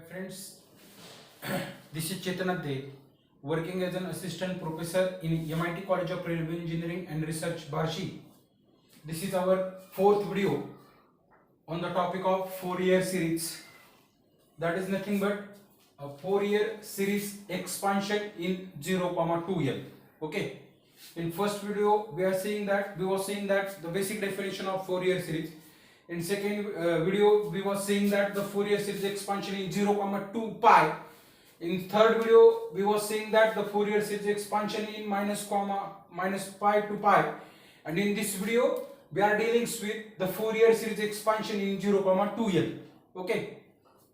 friends, this is Chetan Adde, working as an assistant professor in MIT College of Railway Engineering and Research, Bashi. This is our fourth video on the topic of Fourier series. That is nothing but a Fourier series expansion in 0, 2L. Okay. In first video we were saying that the basic definition of Fourier series. In second video we was saying that the Fourier series expansion in 0, 2 pi. In third video we was saying that the Fourier series expansion in minus pi to pi. And in this video we are dealing with the Fourier series expansion in 0, 2L. Okay.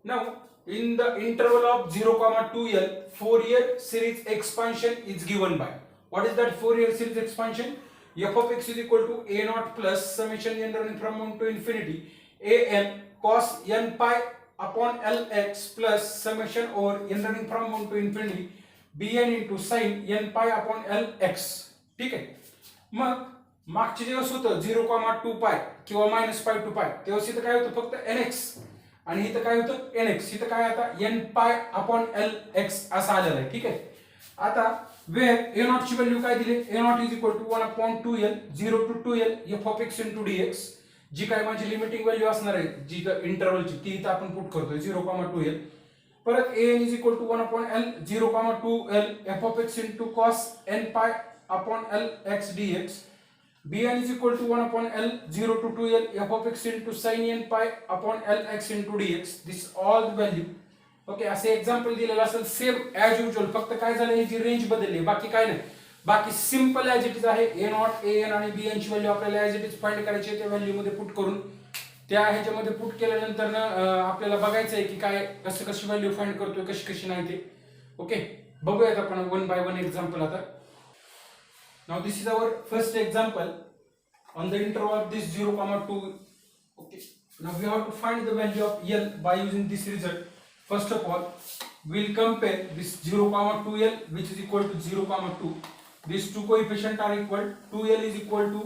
Now in the interval of 0, 2L, Fourier series expansion is given by. What is that Fourier series expansion? F of x is equal to a naught plus summation n running from 1 to infinity a n cos n pi upon lx plus summation over n running from 1 to infinity bn into sin n pi upon lx. ठीक आहे. मग मागचे जेव्हा होतं 0, 2 पाय किंवा minus pi two पाय तेव्हा इथं काय होतं फक्त nx आणि इथं काय होतं nx. इथं काय आता n पाय अपॉन lx असं आलेलं आहे. ठीक आहे. आता where a naught ची व्हॅल्यू काय दिली? a naught is equal to 1 upon 2l 0 to 2l f of x into dx, जी काय माझी लिमिटिंग व्हॅल्यू असणार आहे जी इंटरवलची ती इथं आपण पुट करतोय 0, 2l. परत an is equal to 1 upon l 0, 2l f of x into cos n pi upon lx dx. bn is equal to 1 upon l 0 to 2l f of x into sin n pi upon lx into dx. This all the value. Okay. असे example दिलेलं असेल same as usual, फक्त काय झालं याची range बदलली, बाकी काय नाही. बाकी सिंपल ॲज इट इज आहे. ए नॉट ए एन आणि बी एन ची व्हॅल्यू आपल्याला ॲज इट इज फाइंड करायची आहे. त्या व्हॅल्यू मध्ये पुट करून त्या ह्याच्यामध्ये पुट केल्यानंतर आपल्याला बघायचं आहे की काय कसं कशी व्हॅल्यू फाइंड करतोय कशी कशी नाही ते. ओके. बघूयात आपण वन बाय वन एक्झाम्पल आता. Now this is our first example on the interval of this 0, 2. Okay. Now we have to find the value of L by using this result. First of all, we'll compare this 0, 2L which is equal to 0, 2. These two coefficients are equal. 2L is equal to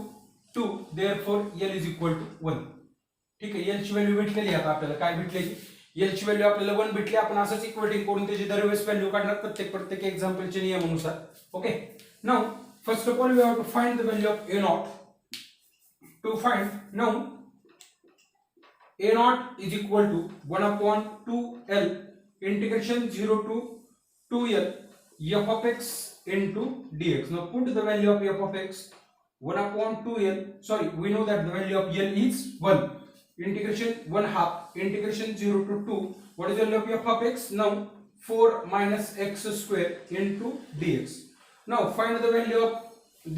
2. Therefore, L is equal to 1. ठीक आहे. L ची value भेटलेली आता आपल्याला काय भेटलेली? L ची value आपल्याला 1 भेटली. आपण असंच इक्वेटिंग करून त्याची दरवेळेस व्हॅल्यू काढणार प्रत्येक एक्झाम्पलच्या नियमानुसार. Okay. Now first of all we have to find the value of A naught. To find now a naught is equal to 1 upon 2l integration 0 to 2l f of x into dx. Now put the value of f of x 1 upon 2l. Sorry, we know that the value of l is 1. Integration 1 half integration 0 to 2. What is the value of f of x? Now 4 minus x square into dx. Now find the value of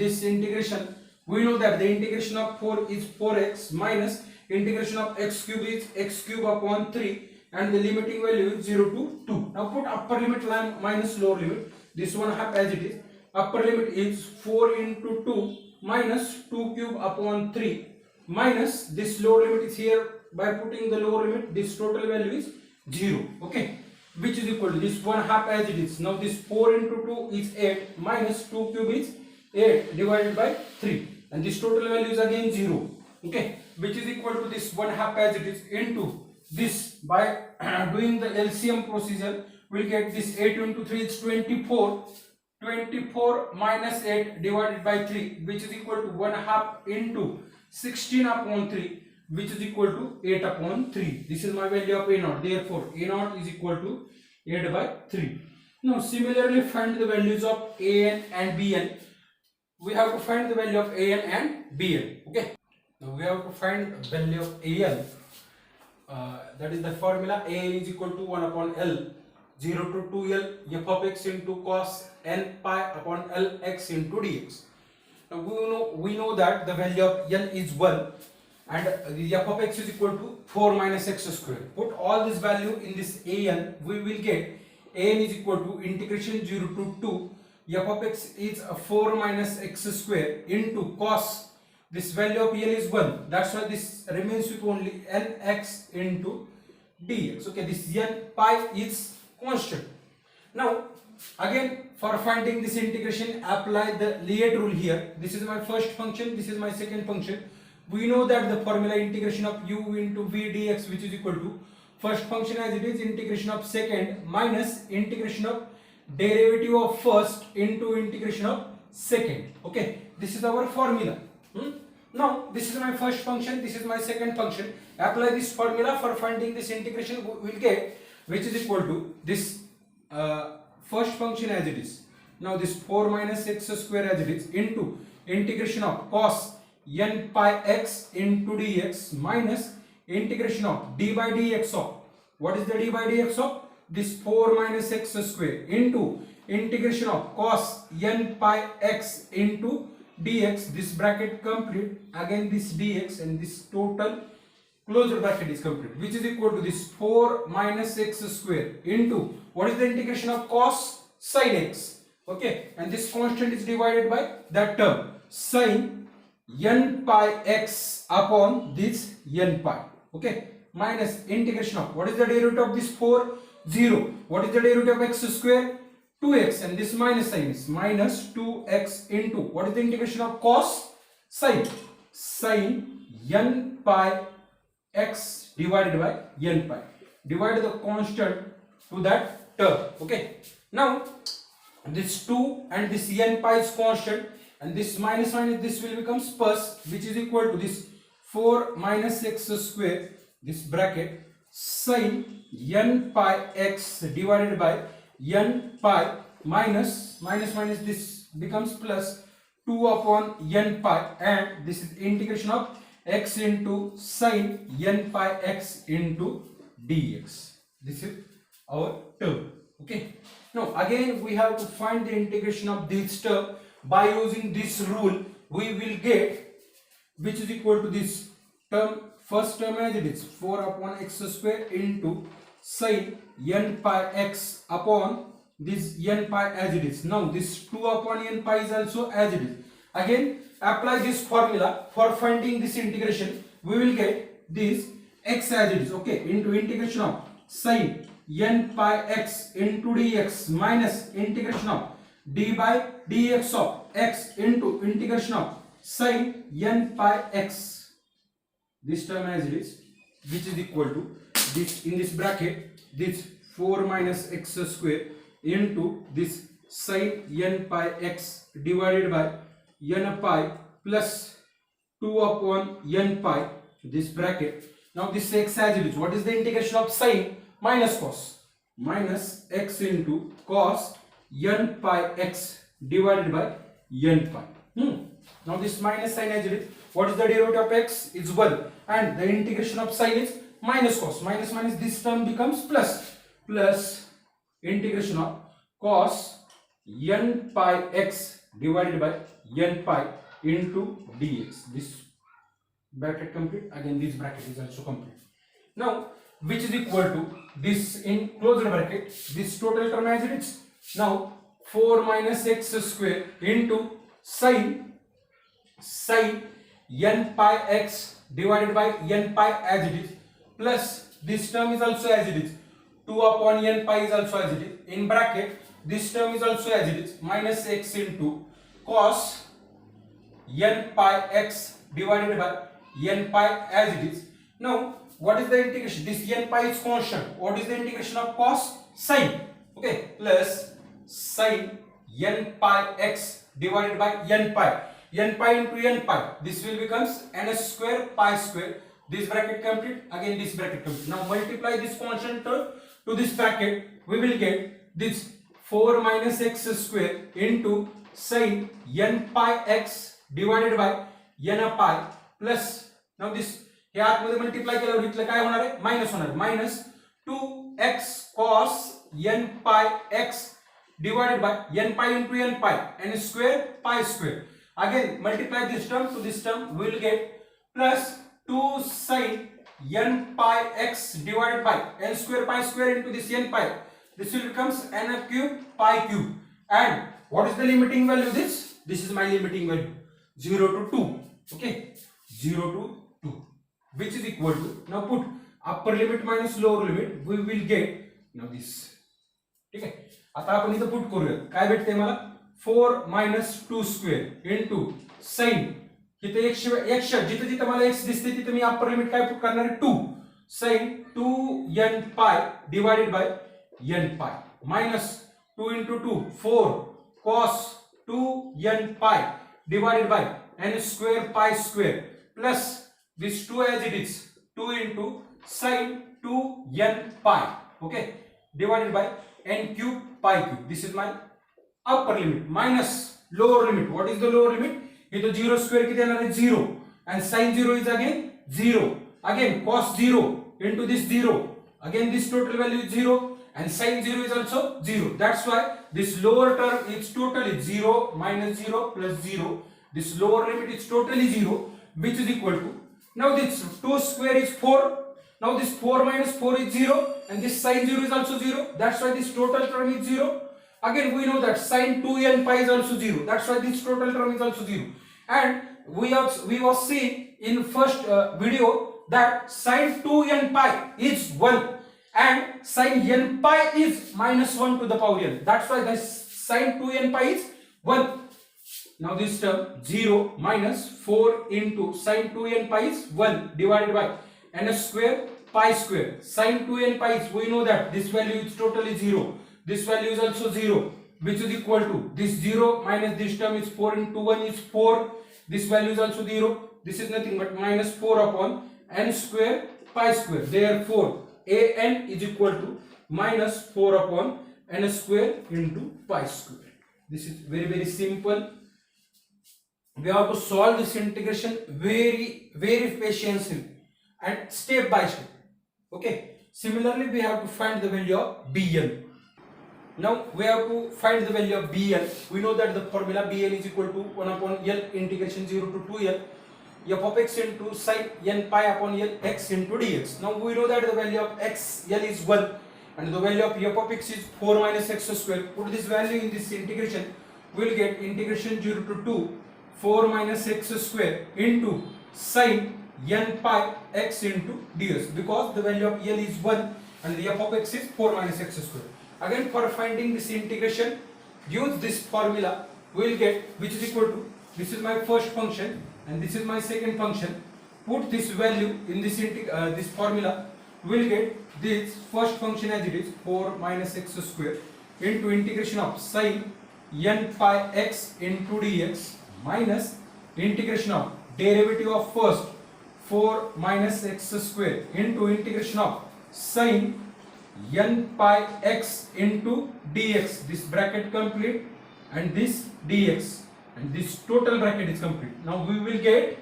this integration. We know that the integration of 4 is 4x minus integration of x cube is x cube upon 3 and the limiting value is 0 to 2. Now put upper limit line minus lower limit. This one half as it is. Upper limit is 4 into 2 minus 2 cube upon 3 minus this lower limit is here. By putting the lower limit this total value is 0. Okay. Which is equal to this one half as it is. Now this 4 into 2 is 8 minus 2 cube is 8 divided by 3 and this total value is again 0. Okay, which is equal to this 1 half as it is into this. By doing the LCM procedure we'll get this 8 into 3 is 24. 24 minus 8 divided by 3 which is equal to 1 half into 16 upon 3 which is equal to 8 upon 3. This is my value of A naught. Therefore A naught is equal to 8 by 3. Now similarly find the values of AN and BN. We have to find the value of AN and BN. Okay. Now we have to find the value of AN. That is the formula. AN is equal to 1 upon L 0 to 2L f of x into cos n pi upon lx into dx. Now we know that the value of L is 1 and the f of x is equal to 4 minus x square. Put all this value in this AN. We will get AN is equal to integration 0 to 2 f of x is 4 minus x square into cos this value of L is 1. That's why this remains with only nx into dx. Okay, this n pi is constant. Now again for finding this integration apply the Liet rule here. This is my first function, this is my second function. We know that the formula integration of u into v dx which is equal to first function as it is, integration of second minus integration of derivative of first into integration of second. Okay, this is our formula. Now this is my first function, this is my second function. Apply this formula for finding this integration. We will get which is equal to this first function as it is. Now this 4 minus x square as it is into integration of cos n pi x into dx minus integration of d by dx of, what is the d by dx of? This 4 minus x square into integration of cos n pi x into dx, this bracket complete, again this dx, and this total closed bracket is complete, which is equal to this 4 minus x square into, what is the integration of cos sin x? Okay, and this constant is divided by that term sin n pi x upon this n pi. Okay, minus integration of, what is the derivative of this 4? 0. What is the derivative of x square? 2x, and this minus sign is minus 2x into, what is the integration of cos sin n pi x divided by n pi. Divide the constant to that term. Okay, now this 2 and this n pi is constant, and this minus this will becomes plus, which is equal to this 4 minus x square, this bracket sin n pi x divided by n pi minus this becomes plus 2 upon n pi, and this is integration of x into sin n pi x into dx. This is our term. Okay, now again we have to find the integration of this term. By using this rule we will get which is equal to this term, first term as it is 4 upon x square into sin n pi x upon this n pi as it is. Now this 2 upon n pi is also as it is. Again apply this formula for finding this integration. We will get this x as it is, okay, into integration of sin n pi x into dx minus integration of d by dx of x into integration of sin n pi x, this term as it is, which is equal to this, in this bracket, this 4 minus x square into this sin n pi x divided by n pi plus 2 upon n pi, this bracket. Now this x as it is, what is the integration of sin minus cos, minus x into cos n pi x divided by n pi. Now this minus sign as it is, what is the derivative of x? Is 1, and the integration of sin is minus cos, minus this term becomes plus integration of cos n pi x divided by n pi into dx. This bracket complete, again this bracket is also complete. Now which is equal to this in closed bracket, this total term as it is. Now 4 minus x square into sin n pi x divided by n pi as it is, plus this term is also as it is, 2 upon n pi is also as it is, in bracket this term is also as it is, minus x into cos n pi x divided by n pi as it is. Now what is the integration? This n pi is constant. What is the integration of cos sin? Okay, plus sin n pi x divided by n pi. N pi into n pi. This will becomes n square pi square. This bracket complete. Again this bracket complete. Now multiply this constant term to this bracket. We will get this 4 minus x square into sin n pi x divided by n pi plus, now this हे आतमध्ये multiply केल्यावर इथलं काय होणार आहे? Minus होणार, minus 2x cos n pi x divided by n pi into n pi, n square pi square. Again multiply this term to this term, we will get plus 2 sin n pi x divided by n square pi square into this n pi. This will becomes n cube pi cube. And what is the limiting value? This is my limiting value, 0 to 2. Okay, 0 to 2, which is equal to, now put upper limit minus lower limit, we will get now this. ठीक आहे, आता आपण इथं put करूया, काय भेटते मला? 4 minus 2 square into sin, इथे x जिथे जिथे मला x दिसते तिथे मी अप्पर लिमिट काय पुट करणार आहे? 2. sin 2n pi divided by n pi minus 2 into 2 4 cos 2n pi divided by n square pi square plus this 2 as it is 2 into sin 2n pi, okay, divided by n cube pi cube. This is my upper limit minus lower limit. What is the lower limit? Here the 0 square किती येणार आहे 0 and sin 0 is again 0. Again cos 0 into this 0. Again this total value is 0 and sin 0 is also 0. That's why this lower term is totally 0 minus 0 plus 0. This lower limit is totally 0, which is equal to, now this 2 square is 4. Now this 4 minus 4 is 0 and this sin 0 is also 0. That's why this total term is 0. Again we know that sin 2n pi is also 0. That's why this total term is also 0. And we was seen in first video that sin 2n pi is 1 and sin n pi is minus 1 to the power n. That's why this sin 2n pi is 1. Now this term 0 minus 4 into sin 2n pi is 1 divided by n square pi square. Sin 2n pi is, we know that this value is totally 0. This value is also 0, which is equal to this 0 minus this term is 4 into 1 is 4. This value is also 0. This is nothing but minus 4 upon n square pi square. Therefore, an is equal to minus 4 upon n square into pi square. This is very simple. We have to solve this integration very patiently and step by step. Okay. Similarly, we have to find the value of bn. Now we have to find the value of bl. We know that the formula bl is equal to 1 upon l integration 0 to 2l f of x into sin n pi upon l x into dx. Now we know that the value of x l is 1 and the value of f of x is 4 minus x square. Put this value in this integration, we will get integration 0 to 2 4 minus x square into sin n pi x into ds, because the value of l is 1 and the f of x is 4 minus x square. Again, for finding this integration, use this formula. We will get, which is equal to, this is my first function and this is my second function. Put this value in this this formula. We will get this first function as it is 4 minus x square into integration of sin n pi x into dx minus integration of derivative of first 4 minus x square into integration of sin n pi x into dx. This bracket complete and this dx and this total bracket is complete. Now we will get,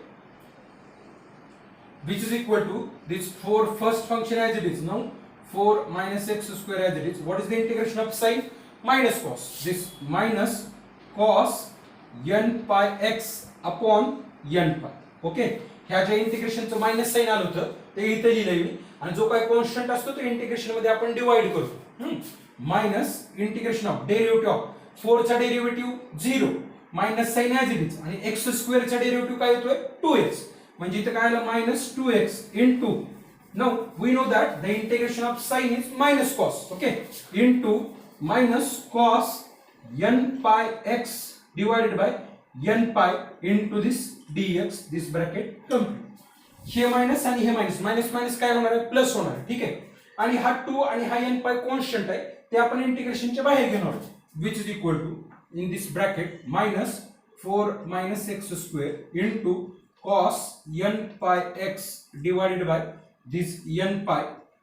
which is equal to this 4 first function as it is. Now 4 minus x square as it is. What is the integration of sin? Minus cos. This minus cos n pi x upon n pi. Okay. ह्या ज्या इंटिग्रेशनचं minus sign आलं होतं ते इथे लिहिलंय मी आणि जो काही कॉन्स्टंट असतो तो इंटिग्रेशन मध्ये आपण डिवाइड करतो. Minus integration of derivative of 4 चा derivative 0 minus sine as it is आणि x स्क्वेअर चा डेरिव्हेटिव्ह काय होतोय 2x, म्हणजे इथे काय आलं minus 2x into, now we know that the integration of sine is minus cos, okay, into minus cos n pi x divided by n pi into this dx, this bracket complete. हे minus आणि हे minus, minus minus काय होणार आहे plus होणार आहे, ठीक आहे. आणि हा 2 आणि हा n pi कॉन्स्टंट आहे ते आपण इंटिग्रेशनच्या बाहेर घेणार आहोत, which is equal to in this bracket minus 4 minus x square into cos n pi x divided by this n pi,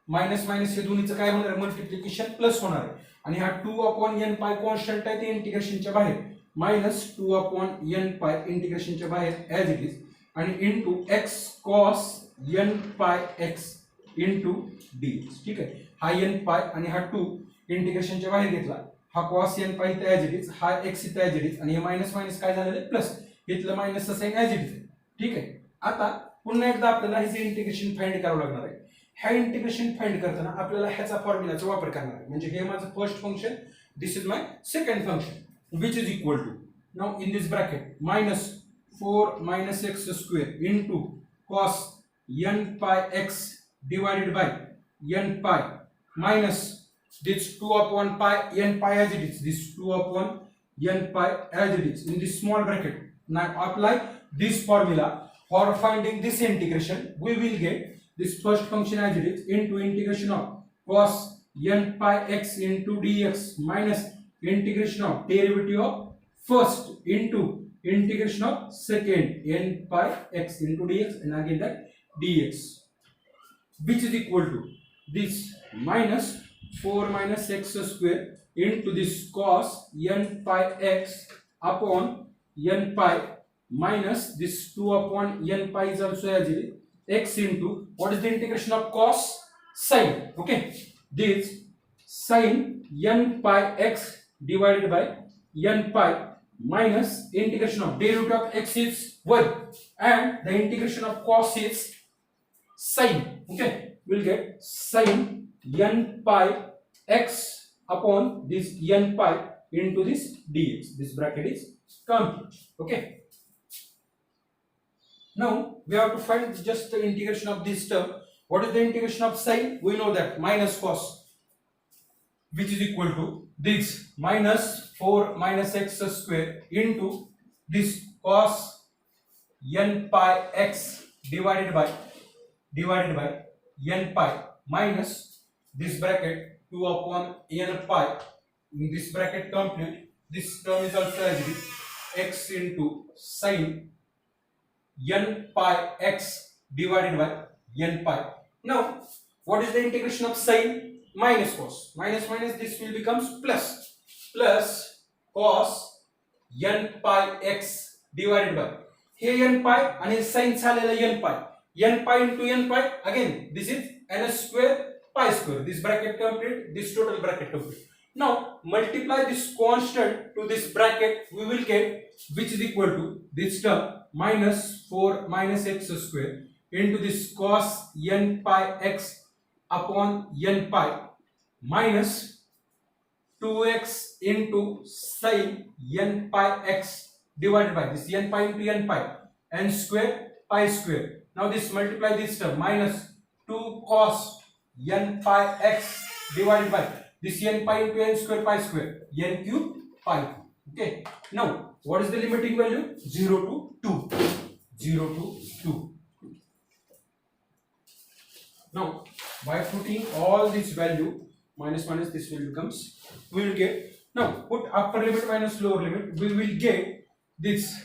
minus minus हे दोन्हीचं काय होणार आहे मल्टिप्लिकेशन प्लस होणार आहे आणि हा 2 upon n pi कॉन्स्टंट आहे ते इंटिग्रेशनच्या बाहेर minus 2 upon n pi इंटिग्रेशनच्या बाहेर as it is आणि into x cos n pi x into dx, ठीक आहे. हा n pi आणि हा 2 इंटिग्रेशनच्या बाहेर घेतला, हा cos n pi इथे as it is, हा x इथे as it is आणि हे मायनस मायनस काय झालेलं आहे प्लस, इथलं मायनसचं साइन as it is, ठीक आहे. आता पुन्हा एकदा आपल्याला हे इंटिग्रेशन फाइंड करावं लागणार आहे. ह्या इंटिग्रेशन फाइंड करताना आपल्याला ह्याचा फॉर्म्युलाचा वापर करणार आहे, म्हणजे हे माझं first function, this is my second function, which is equal to, now in this bracket minus 4 minus x square into cos n pi x divided by n pi minus this 2 upon pi n pi as it is, this 2 upon n pi as it is in this small bracket. Now apply this formula for finding this integration. We will get this first function as it is into integration of cos n pi x into dx minus integration of derivative of first into integration of second n pi x into dx and again that dx, which is equal to this minus 4 minus x square into this cos n pi x upon n pi minus this 2 upon n pi is also as it is x into what is the integration of cos sin, okay, this sin n pi x divided by n pi minus integration of derivative of x is 1 and the integration of cos is sin, okay, we'll get sin n pi x upon this n pi into this dx. This bracket is complete, okay. Now we have to find just the integration of this term. What is the integration of sin? We know that minus cos, which is equal to this minus 4 minus x square into this cos n pi x divided by n pi minus this bracket 2 upon n pi. In this bracket complete, this term is also as it is x into sin n pi x divided by n pi. Now, what is the integration of sin? Minus cos. Minus minus this will becomes plus. Plus cos n pi x divided by. Here n pi and his sin झालेला n pi. N pi into n pi. Again, this is n square pi square. This bracket complete. This total bracket complete. Now, multiply this constant to this bracket. We will get which is equal to this term minus 4 minus x square into this cos n pi x upon n pi minus 2x into sin n pi x divided by this n pi into n pi n square pi square. Now this multiply this term minus 2 cos n pi x divided by this n pi into n square pi square n cube pi cube. Okay. Now what is the limiting value? 0 to 2. 0 to 2. Now by putting all this value minus minus this will becomes, we will get, now put upper limit minus lower limit, we will get this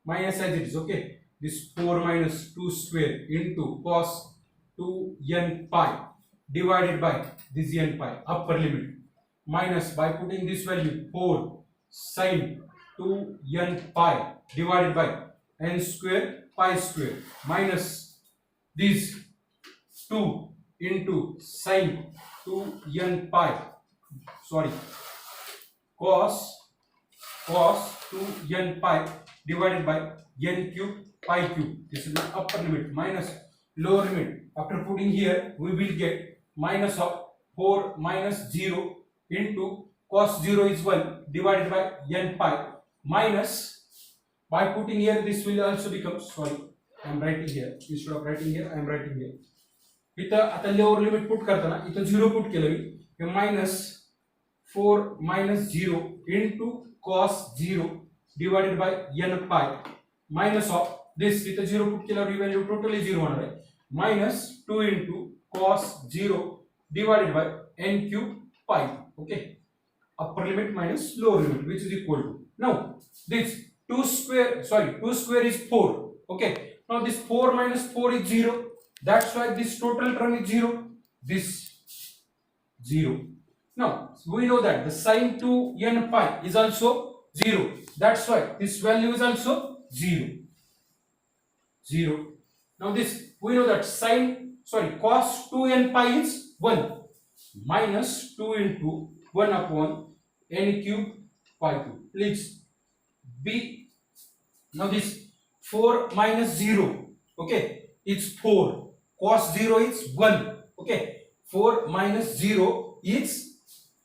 minus as it is, okay, this 4 minus 2 square into cos 2 n pi divided by this n pi upper limit minus by putting this value 4 sin 2 n pi divided by n square pi square minus this 2 into sin 2 n pi, sorry, cos 2 n pi divided by n cube pi cube. This is the upper limit minus lower limit. After putting here, we will get minus of 4 minus 0 into cos 0 is 1 divided by n pi minus, by putting here this will also become, sorry, I am writing here, instead of writing here I am writing here. इथं आता lower limit put करताना इथं 0 put केलं मी, हे minus 4 minus 0 into cos 0 divided by n pi minus of this, इथं 0 put केल्यावर ही value totally 0 होणार आहे, minus 2 into cos 0 divided by n cube pi. Okay, upper limit minus lower limit, which is equal to, now this 2 square is 4. Okay, now this 4 minus 4 is 0. That's why this total term is 0. This 0. Now we know that the sin 2 n pi is also 0. That's why this value is also 0. 0. Now this we know that cos 2 n pi is 1 minus 2 into 1 upon n cube pi cube. Please be, now this 4 minus 0, okay, it's 4. Cos 0 is 1. Okay, 4 minus 0 is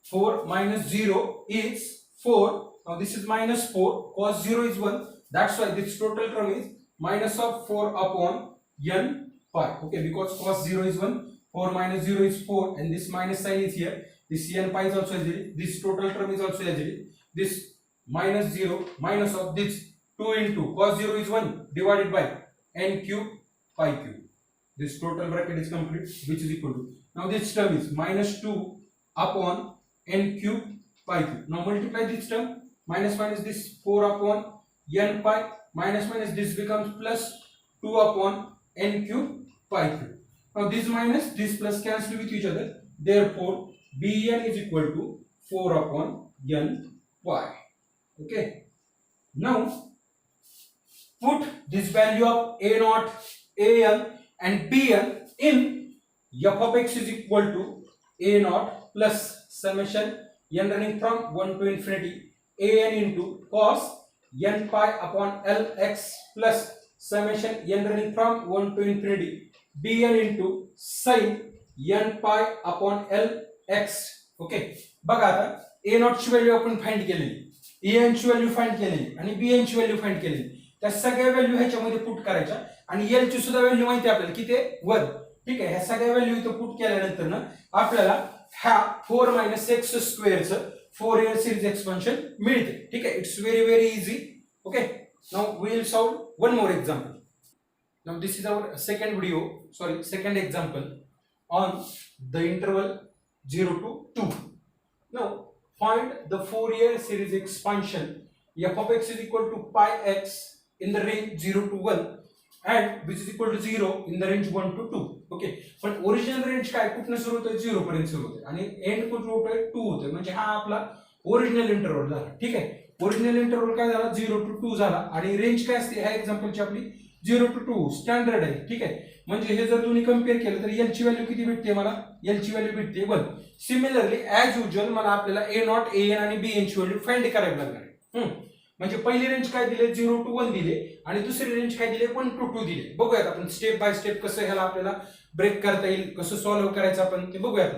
4 minus 0 is 4. Now this is minus 4. Cos 0 is 1. That's why this total term is minus of 4 upon n pi. Okay, because cos 0 is 1, 4 minus 0 is 4, and this minus sign is here. This n pi is also as it is. This total term is also as it is. This minus 0 minus of this 2 into cos 0 is 1 divided by n cube pi cube. This total bracket is complete, which is equal to, now this term is minus 2 upon n cube pi cube. Now multiply this term, minus minus this 4 upon n pi, minus minus this becomes plus 2 upon n cube pi cube. Now this minus this plus cancel with each other, therefore Bn is equal to 4 upon n pi. Okay. Now put this value of a naught, an and bn in f of x is equal to a naught plus summation n running from 1 to infinity an into cos n pi upon lx plus summation n running from 1 to infinity bn into sin n pi upon lx. Okay, बघा आता a not ची value आपण find केलेली, an ची value find केलेली आणि bn ची value find केलेली. त्या सगळ्या व्हॅल्यू ह्याच्यामध्ये पुट करायच्या आणि l ची सुद्धा व्हॅल्यू माहिती आपल्याला किती आहे 1. ठीक आहे, ह्या सगळ्या व्हॅल्यू इथं पुट केल्यानंतर ना आपल्याला हा 4 - x² चं Fourier series expansion मिळते. ठीक आहे, it's very easy. Okay, now we will solve one more example. Now this is our second example on the interval 0 to 2. Now find the Fourier series expansion f of x is equal to pi x in the range 0 to 1 and which is equal to 0 in the range 1 to 2. Okay, पण original range काय कुठनं सुरू होतोय 0 पर्यंत सुरू होते आणि and कुठं होतोय 2 होतोय, म्हणजे हा आपला ओरिजिनल इंटरवल झाला. ठीक आहे, ओरिजिनल इंटरवल काय झाला 0 to 2 झाला आणि रेंज काय असते ह्या एक्झाम्पलची आपली 0 to 2 स्टँडर्ड आहे. ठीक आहे, म्हणजे हे जर तुम्ही कंपेअर केलं तर एल ची व्हॅल्यू किती भेटते, मला एल ची व्हॅल्यू भेटते 1. सिमिलरली ऍज युजुअल मला आपल्याला ए नॉट एन आणि बी एन ची व्हॅल्यू फाइंड करावी लागणार आहे. म्हणजे पहिली रेंज काय दिले 0 to 1 दिले आणि दुसरी रेंज काय दिले 1 to 2 दिले. बघूयात आपण स्टेप बाय स्टेप कसं ह्याला आपल्याला ब्रेक करता येईल, कसं सॉल्व्ह करायचं आपण ते बघूयात.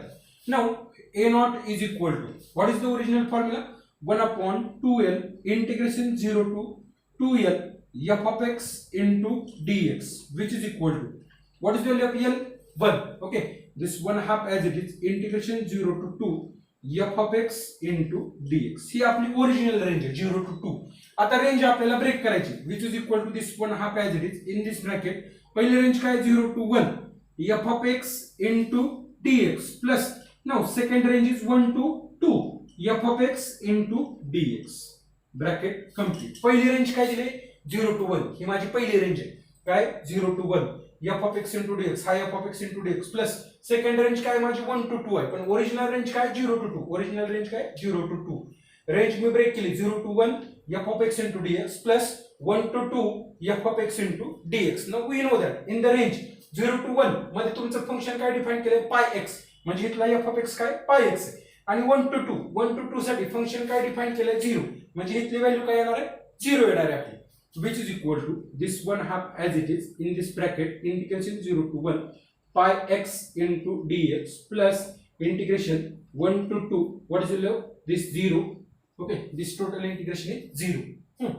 Now A naught is equal to what is the original formula 1/2l इंटिग्रेशन 0 to 2l f of x into dx which is equal to what is the value of l 1. Okay, this 1/2 as it is integration 0 to 2 f of x into dx. ही आपली original range आहे 0 to 2. आता range आपल्याला break करायची which is equal to this 1/2 as it is in this bracket. पहिली range काय 0 to 1 f of x into dx plus now second range is 1 to 2 f of x into dx. Bracket complete. पहिली range काय दिली 0 to 1, ही माझी पहिली range आहे काय 0 to 1 f of x into dx, हा f of x into dx plus second range काय माझी 1 to 2 आहे, पण ओरिजिनल रेंज काय 0 to 2, ओरिजिनल रेंज काय 0 to 2. रेंज मी ब्रेक केली 0 to 1 f of x into dx plus 1 to 2 f of x into dx. Now we know that in the range 0 to 1 मध्ये तुमचं function काय define केलंय पाय x, म्हणजे इथला f of x काय पाय x आहे आणि 1 to 2 साठी फंक्शन काय डिफाइन केलंय 0, म्हणजे इथली व्हॅल्यू काय येणार आहे 0 येणार आहे आपली. Which is equal to this 1/2 as it is in this bracket integration 0 to 1 pi x into dx plus integration 1 to 2 what is the value this 0. Okay, this total integration is 0.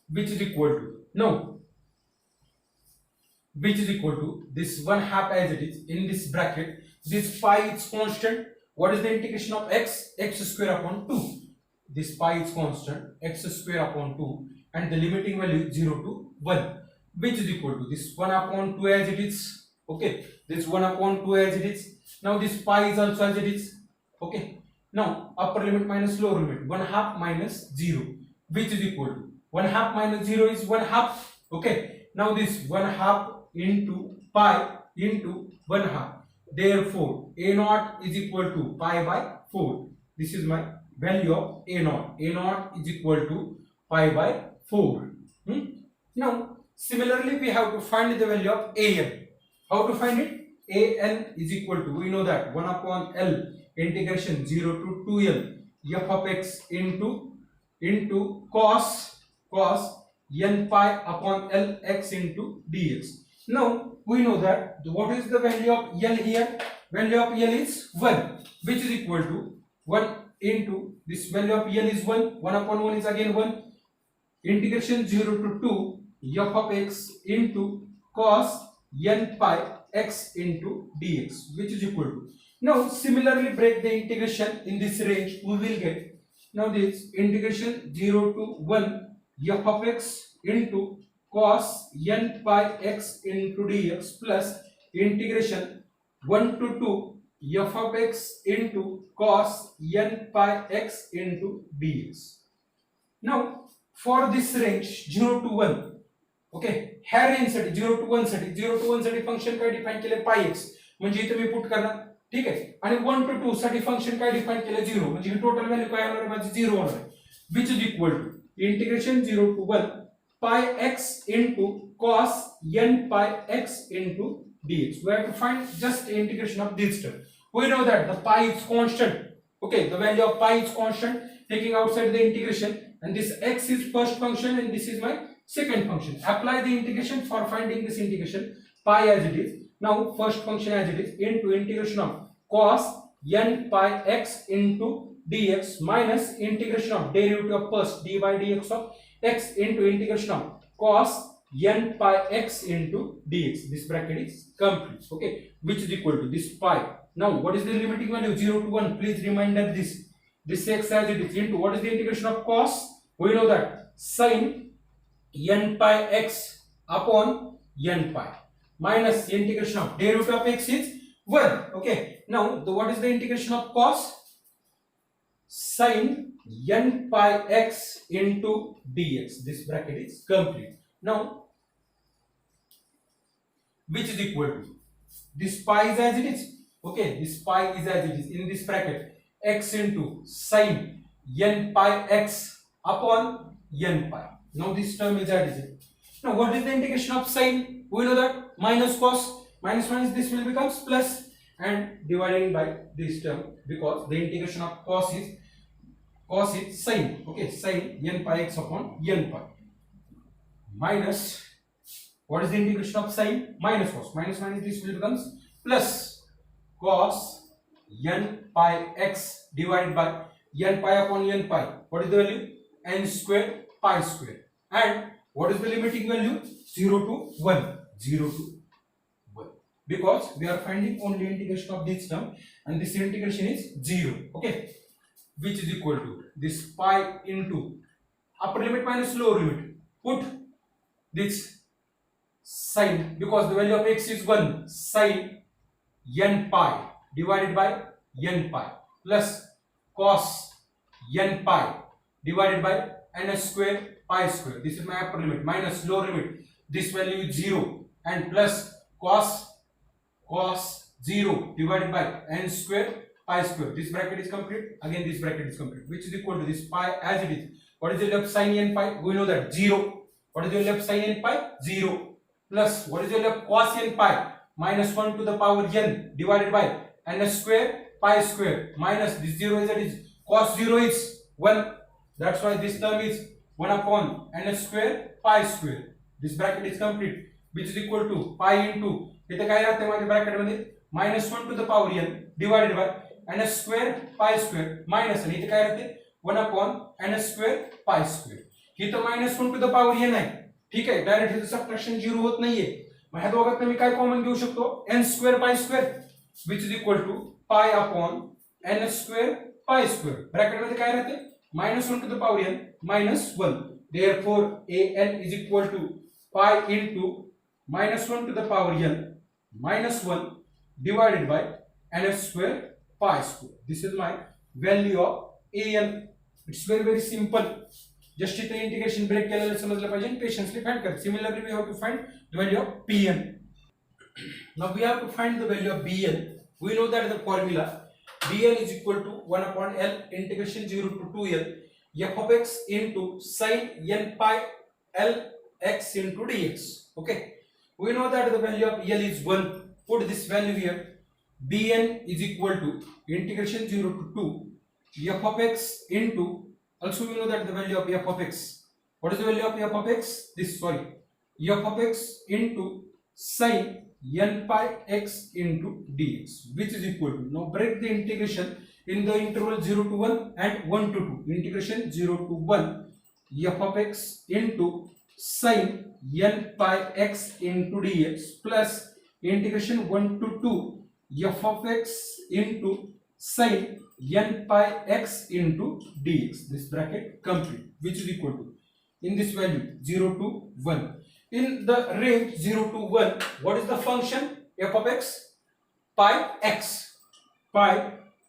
Which is equal to now which is equal to this 1/2 as it is in this bracket, this pi is constant. What is the integration of x, x square upon 2. This pi is constant, x square upon 2 and the limiting value is 0 to 1 which is equal to this 1/2 as it is. Okay, this 1/2 as it is. Now this pi is also as it is. Okay, now upper limit minus lower limit 1/2 minus 0 which is equal to 1/2 minus 0 is 1/2. Okay, now this 1/2 into pi into 1/2, therefore a naught is equal to pi by 4. This is my value of a naught. A naught is equal to pi by 4. Now similarly we have to find the value of an. How to find it? An is equal to, we know that 1/l integration 0 to 2l f of x into cos n pi upon l x into dx. Now we know that what is the value of l here? Value of l is 1 which is equal to 1 into this value of l is 1, 1/1 is again 1 integration 0 to 2 f of x into cos n pi x into dx which is equal to, now similarly break the integration in this range we will get now this integration 0 to 1 f of x into cos n pi x into dx plus integration 1 to 2 f of x into cos n pi x into dx. Now for this range 0 to 1, okay, ह्या range साठी 0 to 1 साठी 0 to 1 साठी function काय define केले पाय x, म्हणजे इथे me put करणार, ठीक आहे. आणि 1 to 2 साठी फंक्शन काय डिफाइन केले 0, म्हणजे ही टोटल व्हॅल्यू काय होणार आहे माझी 0 होणार आहे, which is equal to integration 0 to 1 pi x into cos n pi x into dx. We have to find just the integration of this term. We know that the pi is constant. Okay, the value of pi is constant, taking outside the integration, and this x is first function and this is my second function. Apply the integration for finding this integration. Pi as it is. Now first function as it is into integration of cos n pi x into dx minus integration of derivative of first d by dx of x into integration of cos n pi x into dx. This bracket is complete. Okay, which is equal to this pi. Now what is the limiting value? 0 to 1. Please reminder this. This x as it is into what is the integration of cos? We know that sin n pi x upon n pi minus integration of derivative of x is 1. Okay, now what is the integration of cos? Sin n pi x into dx. This bracket is complete. Now which is equal to this pi is as it is. Okay, this pi is as it is in this bracket, x into sin n pi x upon n pi. Now this term is as it is. Now what is the integration of sin? We know that minus cos, minus minus this will becomes plus, and dividing by this term, because the integration of cos is sin. Okay, sin n pi x upon n pi minus what is the integration of sin? Minus cos, minus minus this will becomes plus cos n pi x divided by n pi upon n pi. What is the value? N square pi square. And what is the limiting value? 0 to 1. 0 to 1. Because we are finding only integration of this term, and this integration is 0. Okay, which is equal to this pi into upper limit minus lower limit. Put this sin, because the value of x is 1, sin n pi divided by n pi plus cos n pi divided by n square pi square. This is my upper limit minus lower limit. This value is 0 and plus cos 0 divided by n square pi square. This bracket is complete. Again this bracket is complete, which is equal to this pi as it is. What is the value of sin n pi? We know that 0. What is the value of sin n pi? 0 plus what is the value of cos n pi? Minus 1 to the power n divided by n square pi square minus this 0 is, that is cos 0 is 1. That's why this term is 1 upon n square pi square. This bracket is complete, which is equal to pi into इथे काय राहते माझ्या bracket मध्ये -1 to the power n divided by n square pi square minus, आणि इथे काय राहते 1 upon n square pi square. ही तर -1 to the power n आहे, ठीक आहे. डायरेक्ट हे सबट्रॅक्शन 0 होत नाहीये. मग ह्या दोघात मी काय कॉमन घेऊ शकतो? n square pi square, which is equal to pi upon n square pi square. Bracket मध्ये काय राहते? -1 to the power n minus 1. Therefore an is equal to pi into -1 to the power n minus 1 divided by n square pi square. This is my value of an. It's very simple. Just इथे integration break केलेलं समजलं पाहिजे, पेशन्सली find कर. Similarly we have to find the value of pn. Now we have to find the value of bn. We know that the formula bn is equal to 1 upon l integration 0 to 2l f of x into sin n pi l x into dx. Okay, we know that the value of l is 1. Put this value here. bn is equal to integration 0 to 2 f of x into, also we know that the value of f of x, what is the value of f of x? F of x into sin n pi x into dx, which is equal to, now break the integration in the interval 0 to 1 and 1 to 2. Integration 0 to 1 f of x into sin n pi x into dx plus integration 1 to 2 f of x into sin n pi x into dx. This bracket complete, which is equal to, in this value 0 to 1. In the range 0 to 1, what is the function? f of x pi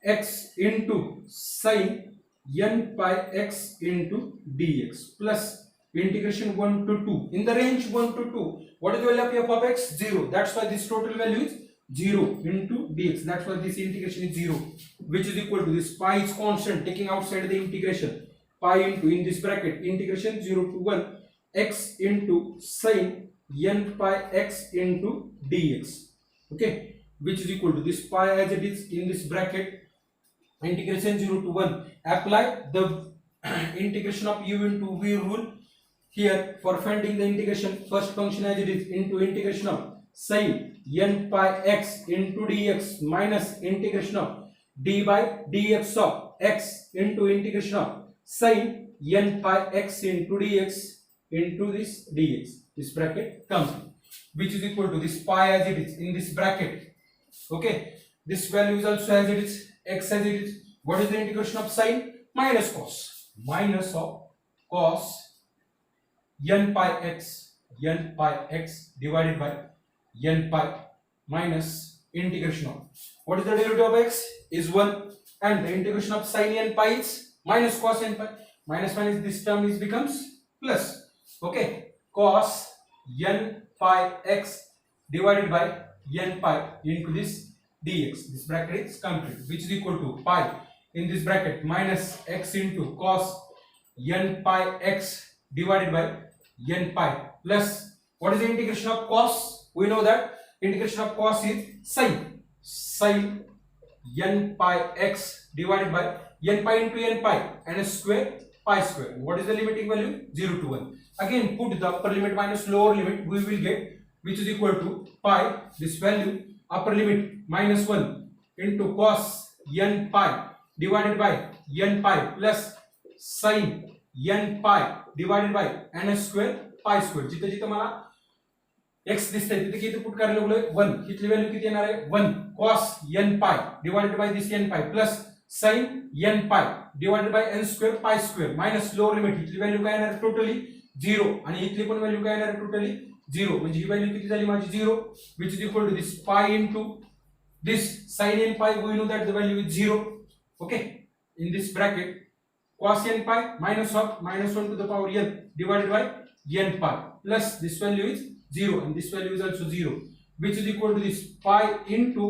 x into sin n pi x into dx plus integration 1 to 2 in the range 1 to 2. What is the value of f of x? 0. That's why this total value is 0 into dx. That's why this integration is 0, which is equal to this pi is constant, taking outside the integration, pi into in this bracket integration 0 to 1 x into sin n pi x into dx. Okay, which is equal to this pi as it is in this bracket integration 0 to 1. Apply the integration of u into v rule here for finding the integration. First function as it is into integration of sin n pi x into dx minus integration of d by dx of x into integration of sin n pi x into dx into this dx. This bracket comes in, which is equal to this pi as it is in this bracket. Okay, this value is also as it is, x as it is. What is the integration of sin? Minus of cos n pi x divided by n pi minus integration of, what is the derivative of x? Is 1, and the integration of sin n pi is minus cos n pi. Minus this term is becomes plus. Okay, cos n pi x divided by n pi into this dx. This bracket is complete, which is equal to pi in this bracket minus x into cos n pi x divided by n pi plus, what is the integration of cos? We know that integration of cos is sin n pi x divided by n pi into n pi and square pi square. What is the limiting value? 0 to 1. Again put the upper limit minus lower limit, we will get, which is equal to pi, this value upper limit minus 1 into cos n pi divided by n pi plus sin n pi divided by n square pi square. जिथे जिथे मला x दिसतंय तिथे किती put करायला लागलोय 1. इथली value किती येणार आहे 1 cos n pi divided by this n pi plus sin n pi divided by n square pi square minus lower limit, इथली व्हॅल्यू काय येणार टोटली 0 आणि इथली पण व्हॅल्यू काय येणार टोटली 0. म्हणजे ही व्हॅल्यू किती झाली माझी 0, which is equal to this pi into this sin n pi. We know that the value is 0. Okay, in this bracket cos n pi minus of minus 1 to the power n divided by n pi plus this value is 0 and this value is also 0, which is equal to this pi into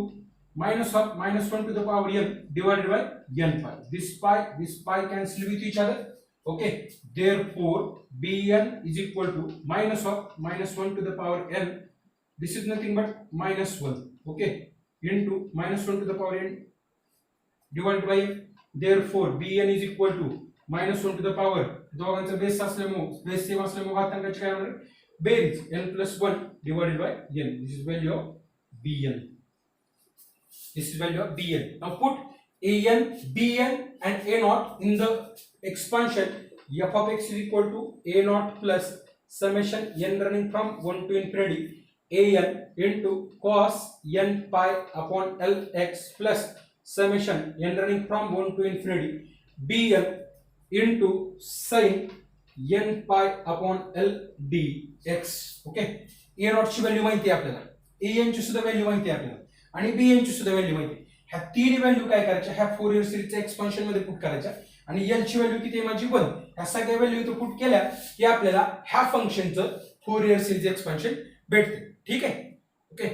minus of minus 1 to the power n divided by n pi. This pi cancel with each other. Okay, therefore bn is equal to minus of minus 1 to the power n, this is nothing but minus 1. Okay, into minus 1 to the power n divided by, therefore bn is equal to minus 1 to the power, दोघांचा base असल्यामुळे base same असल्यामुळे घातांकाची काय होणार berries n plus 1 divided by n. This is value of bn. This is value of bn. Now put an, bn and a naught in the expansion. F of x is equal to a naught plus summation n running from 1 to infinity an into cos n pi upon lx plus summation n running from 1 to infinity bn into sin n pi upon l dx. Okay, a naught ची value माहिती आहे आपल्याला, an ची सुद्धा value माहिती आहे आपल्याला आणि bn ची सुद्धा व्हॅल्यू माहिती आहे. ह्या तीन व्हॅल्यू काय करायच्या, ह्या फोरियर सिरीजच्या एक्सपान्शन मध्ये पुट करायच्या आणि n ची व्हॅल्यू किती आहे माझी 1. ह्या सगळ्या व्हॅल्यू इथे पुट केल्या की आपल्याला ह्या फंक्शनचं फोरियर सिरीज एक्सपान्शन भेटते. ठीक आहे. ओके.